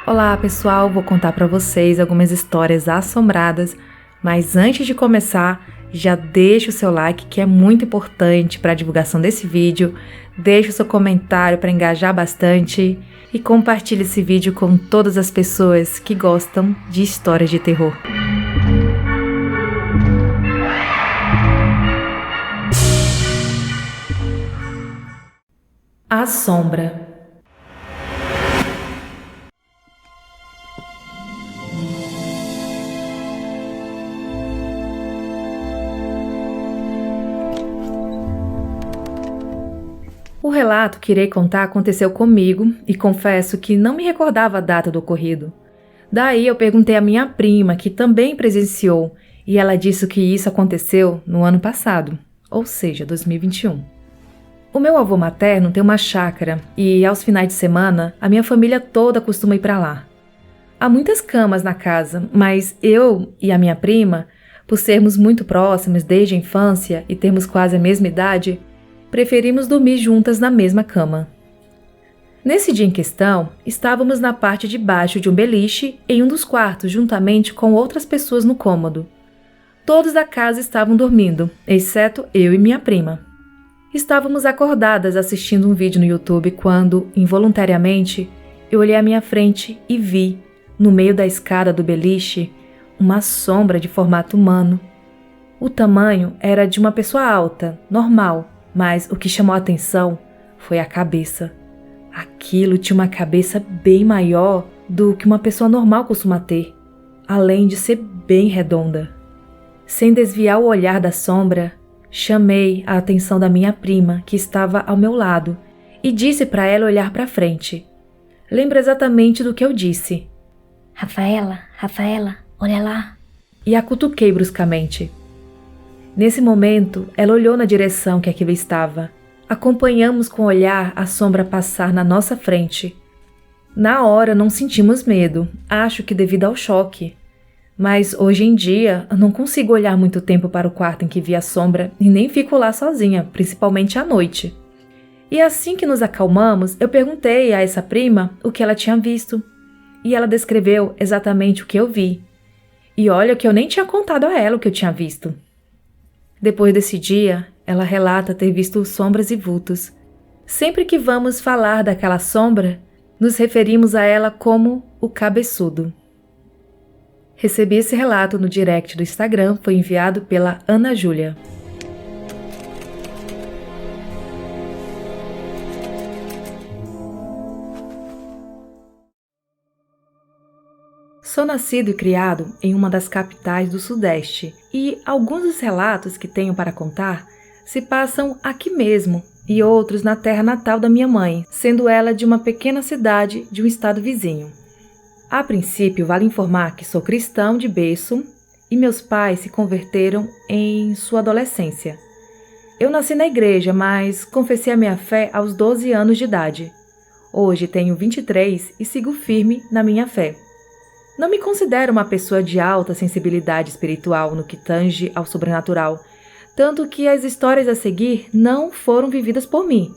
Olá pessoal, vou contar para vocês algumas histórias assombradas, mas antes de começar, já deixa o seu like que é muito importante para a divulgação desse vídeo, deixa o seu comentário para engajar bastante e compartilhe esse vídeo com todas as pessoas que gostam de histórias de terror. A Sombra. O relato que irei contar aconteceu comigo e confesso que não me recordava a data do ocorrido. Daí eu perguntei à minha prima, que também presenciou, e ela disse que isso aconteceu no ano passado, ou seja, 2021. O meu avô materno tem uma chácara e, aos finais de semana, a minha família toda costuma ir para lá. Há muitas camas na casa, mas eu e a minha prima, por sermos muito próximas desde a infância e termos quase a mesma idade, preferimos dormir juntas na mesma cama. Nesse dia em questão, estávamos na parte de baixo de um beliche em um dos quartos juntamente com outras pessoas no cômodo. Todos da casa estavam dormindo, exceto eu e minha prima. Estávamos acordadas assistindo um vídeo no YouTube quando, involuntariamente, eu olhei à minha frente e vi, no meio da escada do beliche, uma sombra de formato humano. O tamanho era de uma pessoa alta, normal, mas o que chamou a atenção foi a cabeça. Aquilo tinha uma cabeça bem maior do que uma pessoa normal costuma ter, além de ser bem redonda. Sem desviar o olhar da sombra, chamei a atenção da minha prima, que estava ao meu lado, e disse para ela olhar para frente. Lembro exatamente do que eu disse. Rafaela, olha lá. E a cutuquei bruscamente. Nesse momento, ela olhou na direção que aquilo estava. Acompanhamos com o olhar a sombra passar na nossa frente. Na hora não sentimos medo, acho que devido ao choque. Mas hoje em dia eu não consigo olhar muito tempo para o quarto em que vi a sombra e nem fico lá sozinha, principalmente à noite. E assim que nos acalmamos, eu perguntei a essa prima o que ela tinha visto. E ela descreveu exatamente o que eu vi. E olha que eu nem tinha contado a ela o que eu tinha visto. Depois desse dia, ela relata ter visto sombras e vultos. Sempre que vamos falar daquela sombra, nos referimos a ela como o cabeçudo. Recebi esse relato no direct do Instagram, foi enviado pela Ana Júlia. Sou nascido e criado em uma das capitais do Sudeste e alguns dos relatos que tenho para contar se passam aqui mesmo e outros na terra natal da minha mãe, sendo ela de uma pequena cidade de um estado vizinho. A princípio, vale informar que sou cristão de berço e meus pais se converteram em sua adolescência. Eu nasci na igreja, mas confessei a minha fé aos 12 anos de idade. Hoje tenho 23 e sigo firme na minha fé. Não me considero uma pessoa de alta sensibilidade espiritual no que tange ao sobrenatural, tanto que as histórias a seguir não foram vividas por mim,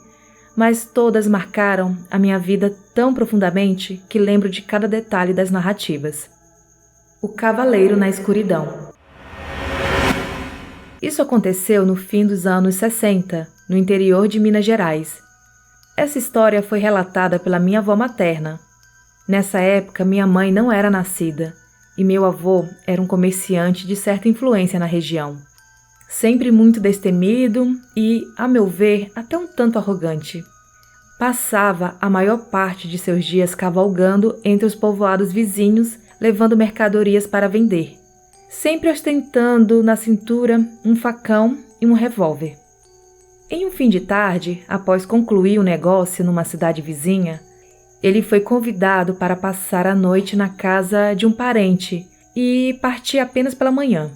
mas todas marcaram a minha vida tão profundamente que lembro de cada detalhe das narrativas. O Cavaleiro na Escuridão. Isso aconteceu no fim dos anos 60, no interior de Minas Gerais. Essa história foi relatada pela minha avó materna. Nessa época, minha mãe não era nascida e meu avô era um comerciante de certa influência na região. Sempre muito destemido e, a meu ver, até um tanto arrogante. Passava a maior parte de seus dias cavalgando entre os povoados vizinhos, levando mercadorias para vender, sempre ostentando na cintura um facão e um revólver. Em um fim de tarde, após concluir o negócio numa cidade vizinha, ele foi convidado para passar a noite na casa de um parente e partir apenas pela manhã.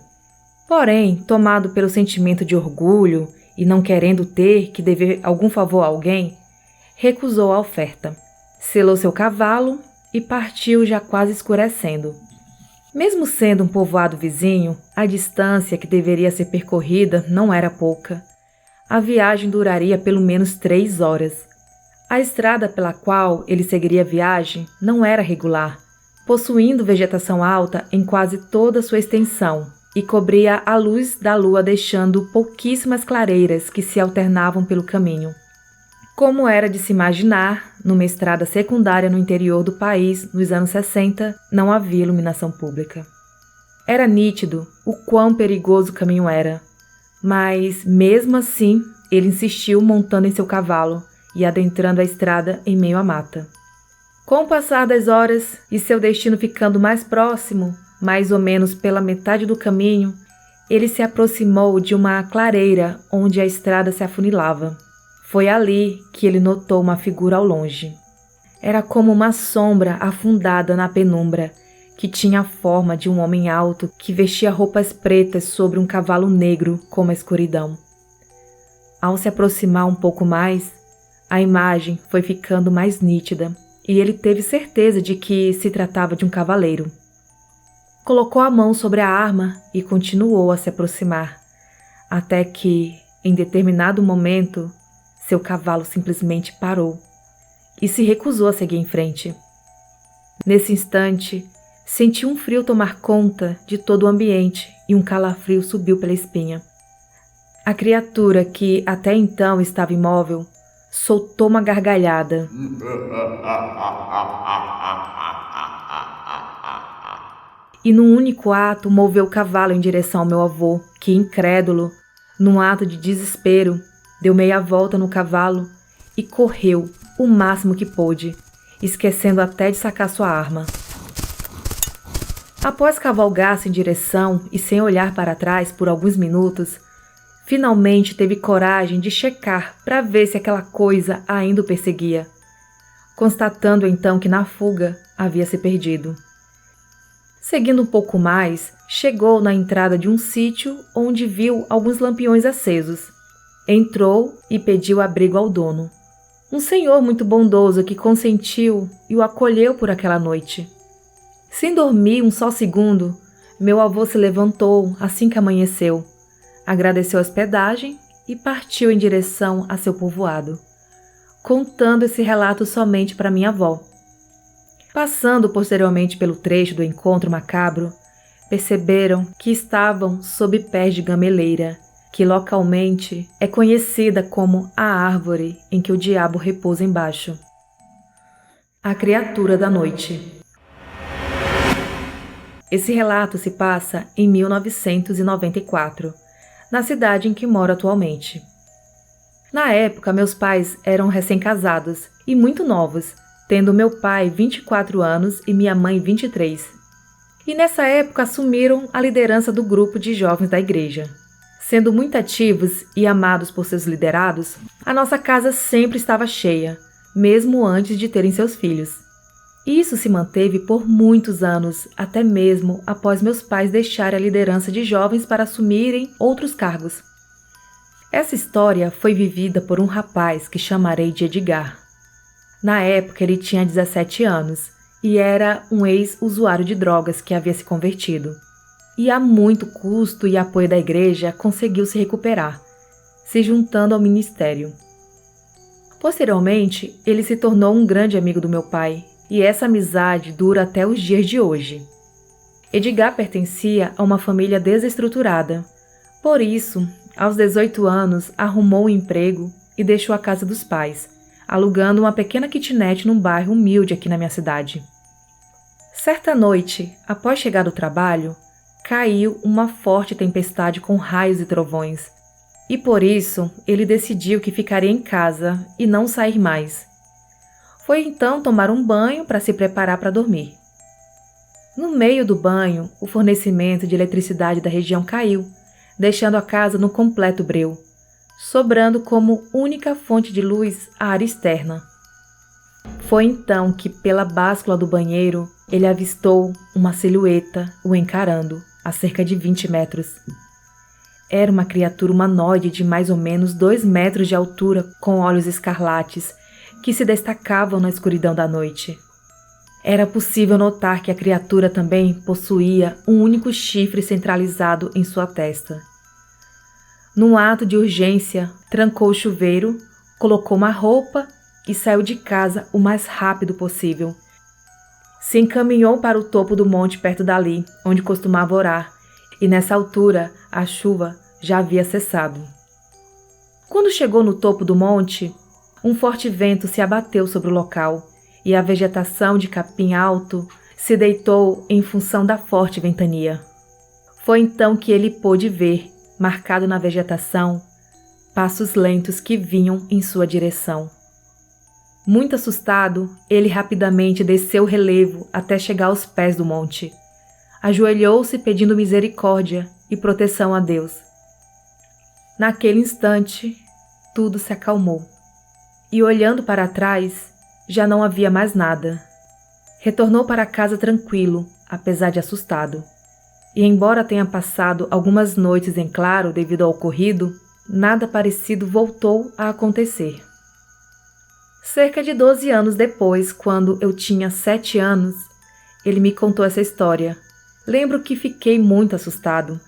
Porém, tomado pelo sentimento de orgulho e não querendo ter que dever algum favor a alguém, recusou a oferta. Selou seu cavalo e partiu já quase escurecendo. Mesmo sendo um povoado vizinho, a distância que deveria ser percorrida não era pouca. A viagem duraria pelo menos 3 horas. A estrada pela qual ele seguiria a viagem não era regular, possuindo vegetação alta em quase toda sua extensão, e cobria a luz da lua, deixando pouquíssimas clareiras que se alternavam pelo caminho. Como era de se imaginar, numa estrada secundária no interior do país, nos anos 60, não havia iluminação pública. Era nítido o quão perigoso o caminho era, mas, mesmo assim, ele insistiu montando em seu cavalo e adentrando a estrada em meio à mata. Com o passar das horas e seu destino ficando mais próximo, mais ou menos pela metade do caminho, ele se aproximou de uma clareira onde a estrada se afunilava. Foi ali que ele notou uma figura ao longe. Era como uma sombra afundada na penumbra, que tinha a forma de um homem alto que vestia roupas pretas sobre um cavalo negro como a escuridão. Ao se aproximar um pouco mais, a imagem foi ficando mais nítida e ele teve certeza de que se tratava de um cavaleiro. Colocou a mão sobre a arma e continuou a se aproximar, até que, em determinado momento, seu cavalo simplesmente parou e se recusou a seguir em frente. Nesse instante, senti um frio tomar conta de todo o ambiente e um calafrio subiu pela espinha. A criatura, que até então estava imóvel, soltou uma gargalhada. E num único ato moveu o cavalo em direção ao meu avô, que, incrédulo, num ato de desespero, deu meia volta no cavalo e correu o máximo que pôde, esquecendo até de sacar sua arma. Após cavalgar-se em direção e sem olhar para trás por alguns minutos, finalmente teve coragem de checar para ver se aquela coisa ainda o perseguia, constatando então que na fuga havia se perdido. Seguindo um pouco mais, chegou na entrada de um sítio onde viu alguns lampiões acesos. Entrou e pediu abrigo ao dono, um senhor muito bondoso que consentiu e o acolheu por aquela noite. Sem dormir um só segundo, meu avô se levantou assim que amanheceu, agradeceu a hospedagem e partiu em direção a seu povoado, contando esse relato somente para minha avó. Passando posteriormente pelo trecho do encontro macabro, perceberam que estavam sob pés de gameleira, que localmente é conhecida como a árvore em que o diabo repousa embaixo. A criatura da noite. Esse relato se passa em 1994, na cidade em que moro atualmente. Na época, meus pais eram recém-casados e muito novos, tendo meu pai 24 anos e minha mãe 23. E nessa época assumiram a liderança do grupo de jovens da igreja. Sendo muito ativos e amados por seus liderados, a nossa casa sempre estava cheia, mesmo antes de terem seus filhos. Isso se manteve por muitos anos, até mesmo após meus pais deixarem a liderança de jovens para assumirem outros cargos. Essa história foi vivida por um rapaz que chamarei de Edgar. Na época ele tinha 17 anos e era um ex-usuário de drogas que havia se convertido. E a muito custo e apoio da igreja conseguiu se recuperar, se juntando ao ministério. Posteriormente, ele se tornou um grande amigo do meu pai, e essa amizade dura até os dias de hoje. Edgar pertencia a uma família desestruturada. Por isso, aos 18 anos, arrumou um emprego e deixou a casa dos pais, alugando uma pequena kitnet num bairro humilde aqui na minha cidade. Certa noite, após chegar do trabalho, caiu uma forte tempestade com raios e trovões, e por isso ele decidiu que ficaria em casa e não sair mais. Foi então tomar um banho para se preparar para dormir. No meio do banho, o fornecimento de eletricidade da região caiu, deixando a casa no completo breu, sobrando como única fonte de luz a área externa. Foi então que, pela báscula do banheiro, ele avistou uma silhueta o encarando, a cerca de 20 metros. Era uma criatura humanoide de mais ou menos 2 metros de altura, com olhos escarlates, que se destacavam na escuridão da noite. Era possível notar que a criatura também possuía um único chifre centralizado em sua testa. Num ato de urgência, trancou o chuveiro, colocou uma roupa e saiu de casa o mais rápido possível, Se encaminhou para o topo do monte perto dali, onde costumava orar, e nessa altura a chuva já havia cessado. Quando chegou no topo do monte, um forte vento se abateu sobre o local, e a vegetação de capim alto se deitou em função da forte ventania. Foi então que ele pôde ver, marcado na vegetação, passos lentos que vinham em sua direção. Muito assustado, ele rapidamente desceu o relevo até chegar aos pés do monte. Ajoelhou-se pedindo misericórdia e proteção a Deus. Naquele instante, tudo se acalmou. E olhando para trás, já não havia mais nada. Retornou para casa tranquilo, apesar de assustado. E embora tenha passado algumas noites em claro devido ao ocorrido, nada parecido voltou a acontecer. Cerca de 12 anos depois, quando eu tinha 7 anos, ele me contou essa história. Lembro que fiquei muito assustado.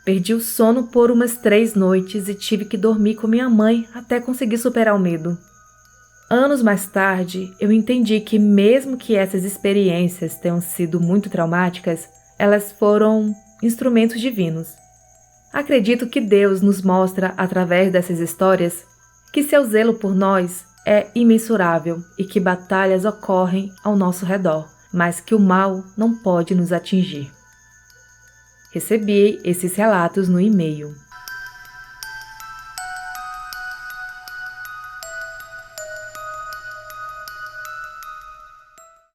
Perdi o sono por umas 3 noites e tive que dormir com minha mãe até conseguir superar o medo. Anos mais tarde, eu entendi que mesmo que essas experiências tenham sido muito traumáticas, elas foram instrumentos divinos. Acredito que Deus nos mostra, através dessas histórias, que seu zelo por nós é imensurável e que batalhas ocorrem ao nosso redor, mas que o mal não pode nos atingir. Recebi esses relatos no e-mail.